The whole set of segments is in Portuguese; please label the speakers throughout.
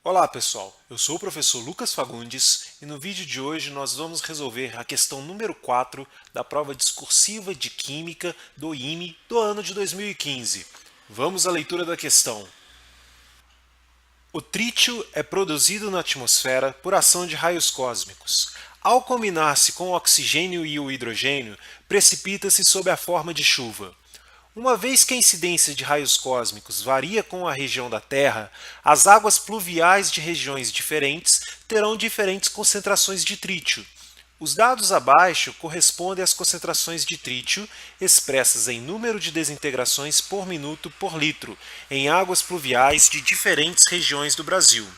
Speaker 1: Olá pessoal, eu sou o professor Lucas Fagundes e no vídeo de hoje nós vamos resolver a questão número 4 da prova discursiva de Química do IME do ano de 2015. Vamos à leitura da questão. O trítio é produzido na atmosfera por ação de raios cósmicos. Ao combinar-se com o oxigênio e o hidrogênio, precipita-se sob a forma de chuva. Uma vez que a incidência de raios cósmicos varia com a região da Terra, as águas pluviais de regiões diferentes terão diferentes concentrações de trítio. Os dados abaixo correspondem às concentrações de trítio expressas em número de desintegrações por minuto por litro em águas pluviais de diferentes regiões do Brasil.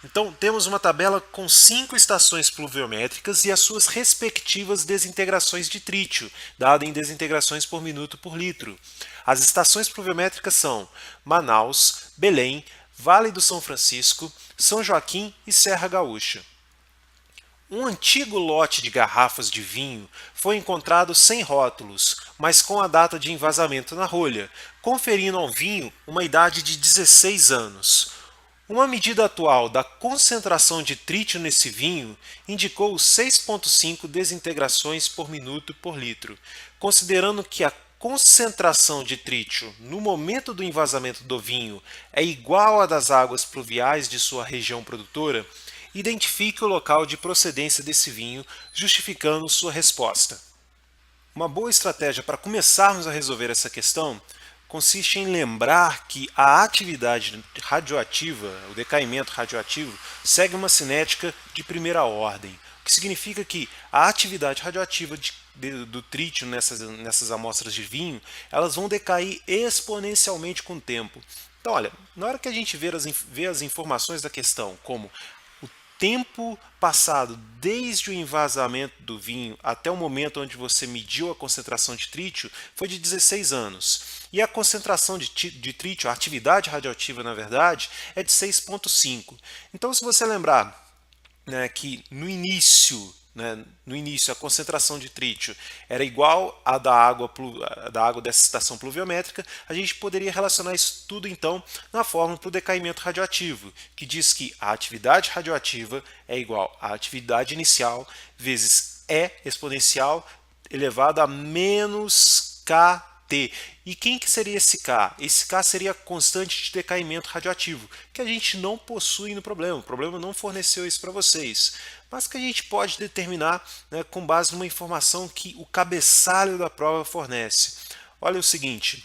Speaker 1: Então, temos uma tabela com 5 estações pluviométricas e as suas respectivas desintegrações de trítio, dada em desintegrações por minuto por litro. As estações pluviométricas são Manaus, Belém, Vale do São Francisco, São Joaquim e Serra Gaúcha. Um antigo lote de garrafas de vinho foi encontrado sem rótulos, mas com a data de envasamento na rolha, conferindo ao vinho uma idade de 16 anos. Uma medida atual da concentração de trítio nesse vinho indicou 6,5 desintegrações por minuto por litro, considerando que a concentração de trítio no momento do envasamento do vinho é igual à das águas pluviais de sua região produtora. Identifique o local de procedência desse vinho, justificando sua resposta. Uma boa estratégia para começarmos a resolver essa questão consiste em lembrar que a atividade radioativa, o decaimento radioativo, segue uma cinética de primeira ordem, o que significa que a atividade radioativa do trítio nessas amostras de vinho, elas vão decair exponencialmente com o tempo. Então, olha, na hora que a gente vê as informações da questão, como tempo passado desde o envasamento do vinho até o momento onde você mediu a concentração de trítio foi de 16 anos. E a concentração de trítio, a atividade radioativa, na verdade, é de 6,5. Então, se você lembrar, né, que no início a concentração de trítio era igual à da água dessa estação pluviométrica, a gente poderia relacionar isso tudo então na fórmula para o decaimento radioativo, que diz que a atividade radioativa é igual à atividade inicial vezes E exponencial elevado a menos kT. E quem que seria esse K? Esse K seria a constante de decaimento radioativo, que a gente não possui no problema. O problema não forneceu isso para vocês, mas que a gente pode determinar, né, com base numa informação que o cabeçalho da prova fornece. Olha o seguinte,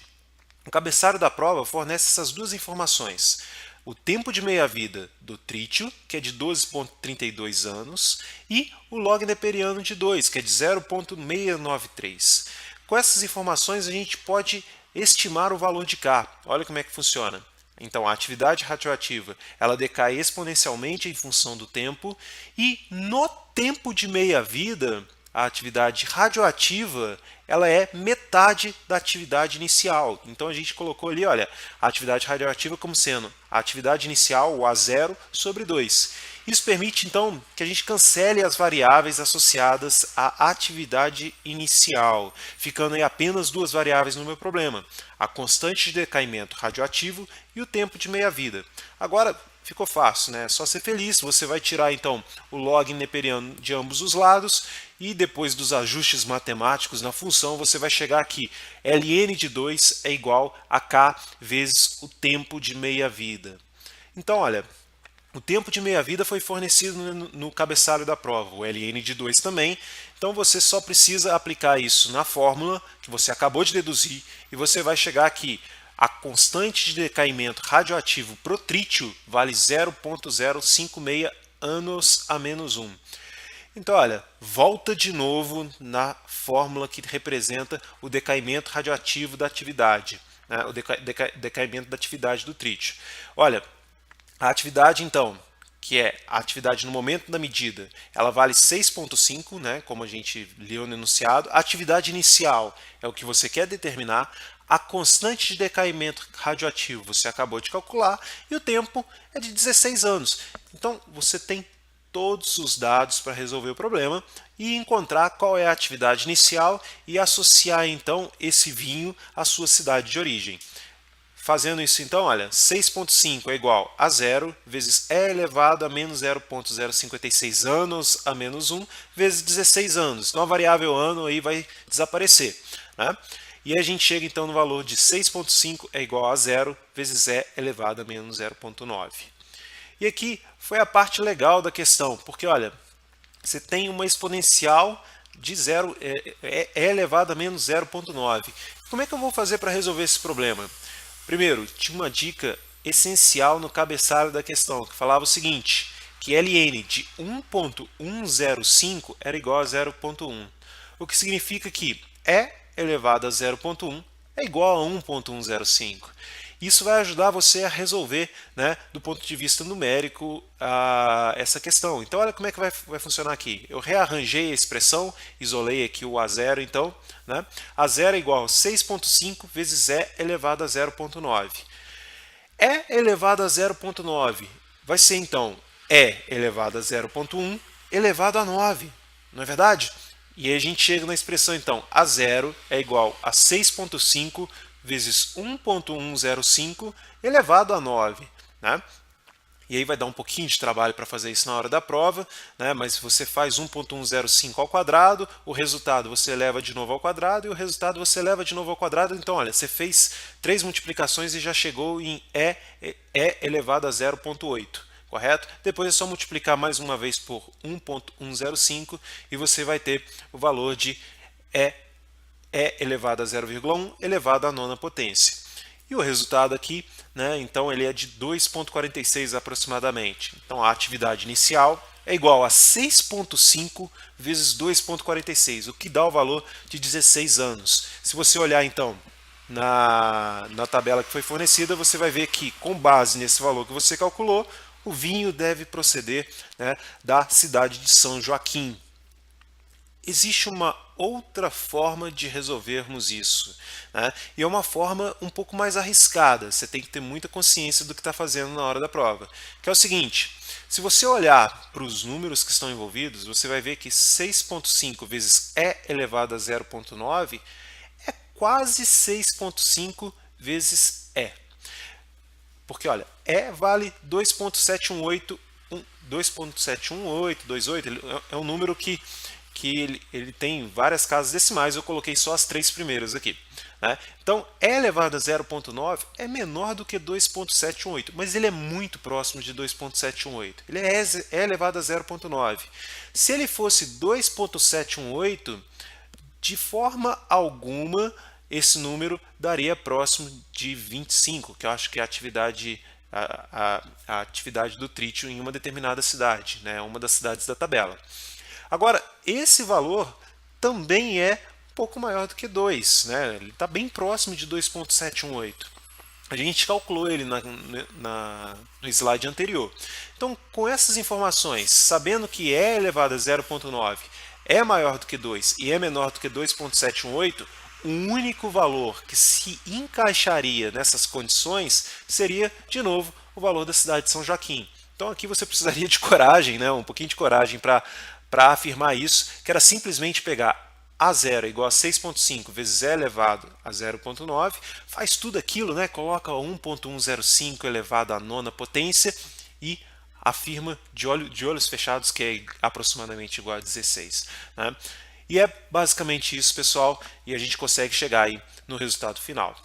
Speaker 1: o cabeçalho da prova fornece essas duas informações. O tempo de meia-vida do trítio, que é de 12,32 anos, e o log neperiano de 2, que é de 0,693. Com essas informações, a gente pode estimar o valor de K. Olha como é que funciona. Então, a atividade radioativa ela decai exponencialmente em função do tempo, e no tempo de meia-vida, a atividade radioativa ela é metade da atividade inicial. Então a gente colocou ali, olha, a atividade radioativa como sendo a atividade inicial, o A0, sobre 2. Isso permite, então, que a gente cancele as variáveis associadas à atividade inicial, ficando aí apenas duas variáveis no meu problema, a constante de decaimento radioativo e o tempo de meia-vida. Agora, ficou fácil, né? É só ser feliz. Você vai tirar então o log neperiano de ambos os lados e depois dos ajustes matemáticos na função você vai chegar aqui. Ln de 2 é igual a K vezes o tempo de meia-vida. Então, olha, o tempo de meia-vida foi fornecido no cabeçalho da prova, o Ln de 2 também. Então você só precisa aplicar isso na fórmula que você acabou de deduzir e você vai chegar aqui. A constante de decaimento radioativo pro trítio vale 0,056 anos a menos 1. Então, olha, volta de novo na fórmula que representa o decaimento radioativo da atividade, né, o decaimento da atividade do trítio. Olha, a atividade, então, que é a atividade no momento da medida, ela vale 6,5, né, como a gente leu no enunciado. A atividade inicial é o que você quer determinar. A constante de decaimento radioativo você acabou de calcular e o tempo é de 16 anos. Então, você tem todos os dados para resolver o problema e encontrar qual é a atividade inicial e associar, então, esse vinho à sua cidade de origem. Fazendo isso então, olha, 6,5 é igual a 0 vezes e elevado a menos 0,056 anos a menos 1 vezes 16 anos. Então a variável ano aí vai desaparecer, né? E a gente chega então no valor de 6,5 é igual a 0 vezes e elevado a menos 0,9. E aqui foi a parte legal da questão, porque olha, você tem uma exponencial de 0, e elevado a menos 0,9. Como é que eu vou fazer para resolver esse problema? Primeiro, tinha uma dica essencial no cabeçalho da questão, que falava o seguinte, que ln de 1.105 era igual a 0,1, o que significa que e elevado a 0,1 é igual a 1.105. Isso vai ajudar você a resolver, né, do ponto de vista numérico, essa questão. Então, olha como é que vai funcionar aqui. Eu rearranjei a expressão, isolei aqui o A0, então, né? A0 é igual a 6,5 vezes e elevado a 0,9. E elevado a 0,9 vai ser, então, e elevado a 0,1 elevado a 9, não é verdade? E aí a gente chega na expressão, então, A0 é igual a 6,5 vezes 1.105 elevado a 9, né? E aí vai dar um pouquinho de trabalho para fazer isso na hora da prova, né? Mas você faz 1.105 ao quadrado, o resultado você eleva de novo ao quadrado e o resultado você eleva de novo ao quadrado. Então, olha, você fez 3 multiplicações e já chegou em e elevado a 0.8. Correto? Depois é só multiplicar mais uma vez por 1.105 e você vai ter o valor de e elevado a 0,1 elevado à nona potência. E o resultado aqui, né, então ele é de 2,46 aproximadamente. Então a atividade inicial é igual a 6,5 vezes 2,46, o que dá o valor de 16 anos. Se você olhar então na tabela que foi fornecida, você vai ver que com base nesse valor que você calculou, o vinho deve proceder, né, da cidade de São Joaquim. Existe uma outra forma de resolvermos isso, né? E é uma forma um pouco mais arriscada, você tem que ter muita consciência do que está fazendo na hora da prova, que é o seguinte, se você olhar para os números que estão envolvidos, você vai ver que 6,5 vezes e elevado a 0,9 é quase 6,5 vezes e. Porque, olha, E vale 2,718, 2,718, é um número que ele tem várias casas decimais, eu coloquei só as 3 primeiras aqui, né? Então, E elevado a 0,9 é menor do que 2,718, mas ele é muito próximo de 2,718. Ele é E elevado a 0,9. Se ele fosse 2,718, de forma alguma, esse número daria próximo de 25, que eu acho que é a atividade do trítio em uma determinada cidade, né? Uma das cidades da tabela. Agora, esse valor também é um pouco maior do que 2, né? Ele está bem próximo de 2,718. A gente calculou ele no slide anterior. Então, com essas informações, sabendo que E elevado a 0,9 é maior do que 2 e é menor do que 2,718, o único valor que se encaixaria nessas condições seria, de novo, o valor da cidade de São Joaquim. Então aqui você precisaria de coragem, né? Um pouquinho de coragem para afirmar isso, que era simplesmente pegar A0 igual a 6,5 vezes E elevado a 0,9, faz tudo aquilo, né? Coloca 1,105 elevado à nona potência e afirma de olhos fechados que é aproximadamente igual a 16. Né? E é basicamente isso, pessoal, e a gente consegue chegar aí no resultado final.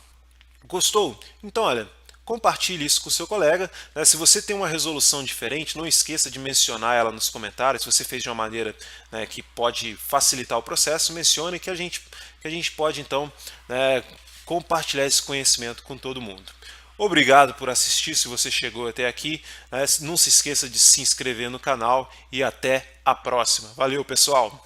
Speaker 1: Gostou? Então, olha, compartilhe isso com o seu colega, né? Se você tem uma resolução diferente, não esqueça de mencionar ela nos comentários. Se você fez de uma maneira, né, que pode facilitar o processo, mencione que a gente pode, então, né, compartilhar esse conhecimento com todo mundo. Obrigado por assistir, se você chegou até aqui. Não se esqueça de se inscrever no canal e até a próxima. Valeu, pessoal!